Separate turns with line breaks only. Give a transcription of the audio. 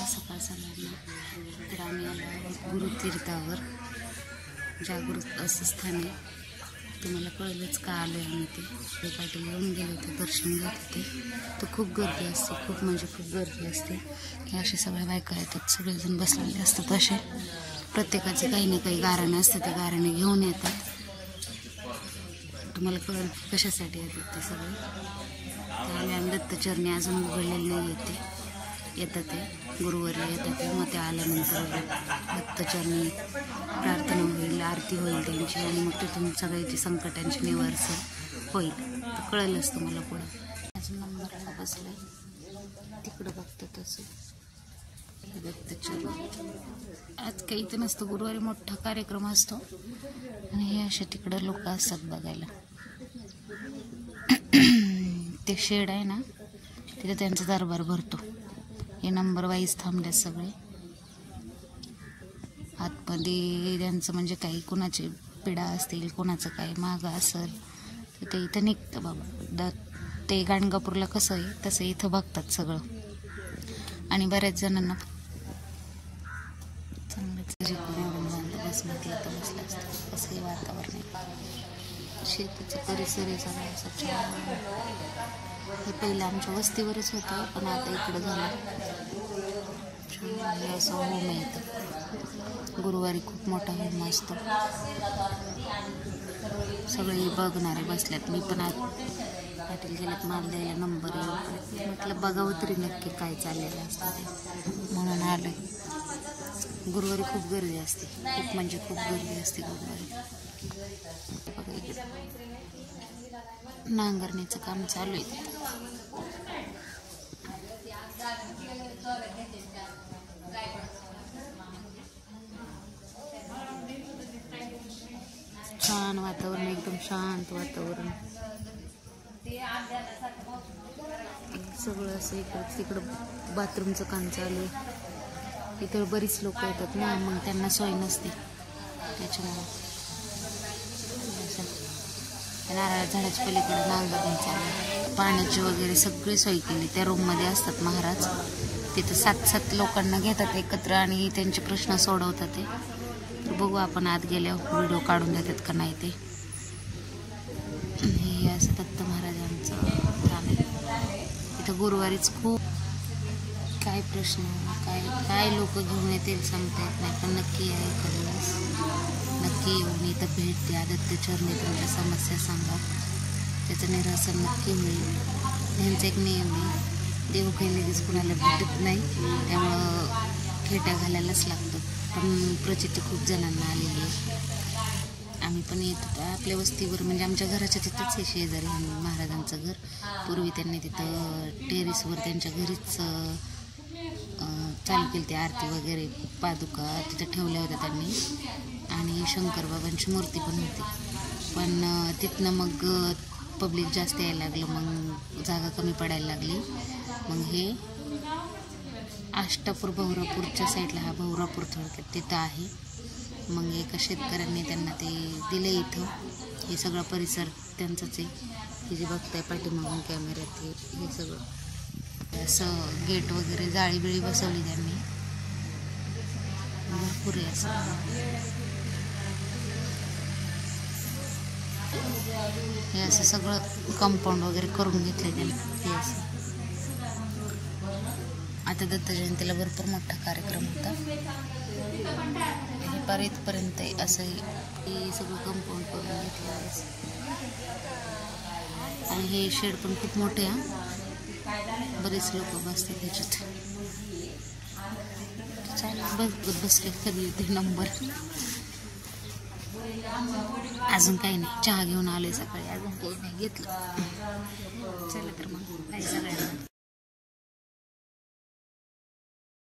सकाळ सगळ्यांना. तर आम्ही आलो आहोत गुरुतीर्थावर. जागृत असं स्थान आहे. तुम्हाला कळलंच का आलो आहे आम्ही ते पाटील येऊन गेले होते, दर्शन घेत होते. तर खूप गर्दी असते, खूप म्हणजे खूप गर्दी असते. हे असे सगळ्या बायका येतात, सगळेजण बसलेले असतात. असे प्रत्येकाचे काही ना काही गाराणे असतात, ते गाराणे घेऊन येतात. तुम्हाला कळलं कशासाठी येतात ते सगळे. आम्ही दत्तचरणी अजून उघडलेले नाही येतात ते गुरुवारी येतात ते. मग ते आल्यानंतर दत्तचरणी प्रार्थना होईल, आरती होईल त्यांची, आणि मग तिथून सगळ्याची संकटांची निवारण होईल. तर कळेलच तुम्हाला पुढं. अजून नंबरला बसलं आहे तिकडं बघतं तसं दत्तचरणी. आज काही इथं नसतं, गुरुवारी मोठा कार्यक्रम असतो आणि हे असे तिकडं लोक असतात बघायला. ते शेड आहे ना, तिथे त्यांचा दरबार भरतो. हे नंबर वाईज थांबले सगळे. आतमध्ये त्यांचं म्हणजे काही कोणाची पिढा असतील, कोणाचं काही मागं असेल तर ते इथं निघतं बाबा. ते गाणगापूरला कसं आहे तसं इथं बघतात सगळं. आणि बऱ्याच जणांना चांगलंच बस म्हटलं तर बसलं असतं. असंही वातावरण आहे, शेतीचं परिसर आहे सगळं असं छान. हे पहिलं आमच्या वस्तीवरच होतं, पण आता इकडं झालं. हे असं होम आहे इथं. गुरुवारी खूप मोठा होम असतो. सगळे बघणारे बसल्यात. मी पण आज पाटील गेल्यात माल द्यायला नंबर येईल. म्हटलं बघावं तरी नक्की काय चाललेलं असतं ते, म्हणून आलं. गुरुवारी खूप गर्दी असते, खूप म्हणजे खूप गर्दी असते गुरुवारी. बघा इकडे नांगरणीचं काम चालू आहे. छान वातावरण, एकदम शांत वातावरण. सगळं असं इकडं तिकडं बाथरूमचं काम चालू आहे. इथं बरीच लोक येतात ना, मग त्यांना सोय नसते त्याच्यामुळं. नारळ झाडाच्या पलीकडे नांगरणी चालू आहे. पाण्याची वगैरे सगळी सोय केली. त्या रूममध्ये असतात महाराज, तिथं 7-7 लोकांना घेतात एकत्र आणि त्यांचे प्रश्न सोडवतात ते. तर बघू आपण आत गेल्यावर व्हिडिओ काढून देतात का नाही ते. हे असं दत्त महाराजांचं स्थान आहे. इथं गुरुवारीच खूप काय प्रश्न काय लोक घेऊन येतील सांगता येत नाही, पण नक्की आहे खरंच. नक्की येऊन इथं भेट द्या. दत्तचरणी तुमच्या समस्या सांगा, त्याचं निरासन नक्की होईल. ह्यांचा एक नियम आहे, देव काही लगेच कुणाला भेटत नाही, त्यामुळं खेट्या घालायलाच लागतं. पण प्रचिती खूप जणांना आलेली आहे. आम्ही पण येत होतो आपल्या वस्तीवर, म्हणजे आमच्या घराच्या तिथंच आहे शेजारी महाराजांचं घर. पूर्वी त्यांनी तिथं टेरेसवर त्यांच्या घरीच चालू केली ती आरती वगैरे. पादुका तिथं ठेवल्या होत्या त्यांनी, आणि शंकरबाबांची मूर्ती पण होती. पण तिथनं मग पब्लिक जास्त यायला लागलं, मग जागा कमी पडायला लागली. मग हे आष्टापूर भौरापूरच्या साईडला, हा भौरापूर थोडक्यात तिथं आहे. मग एका शेतकऱ्यांनी त्यांना ते दिलं इथं. हे सगळं परिसर त्यांचंच आहे. हे जे बघताय पाठीमागून कॅमेऱ्यात हे सगळं असं गेट वगैरे जाळी बिळी बसवली त्यांनी, भरपूर आहे असं. हे असं सगळं कंपाऊंड वगैरे करून घेतलं त्यांनी. हे असं आता दत्त जयंतीला भरपूर मोठा कार्यक्रम होता. हे पार इथपर्यंत असं हे सगळं कंपाऊंड करून घेतलं. आणि हे शेड पण खूप मोठे आहे, बरेच लोक बसतात ह्याच्यात. बघत बसले कधी ते नंबर. अजून काही नाही, चहा घेऊन आले सकाळी, अजून काही नाही घेतलं. चला तर मग सगळ्यांना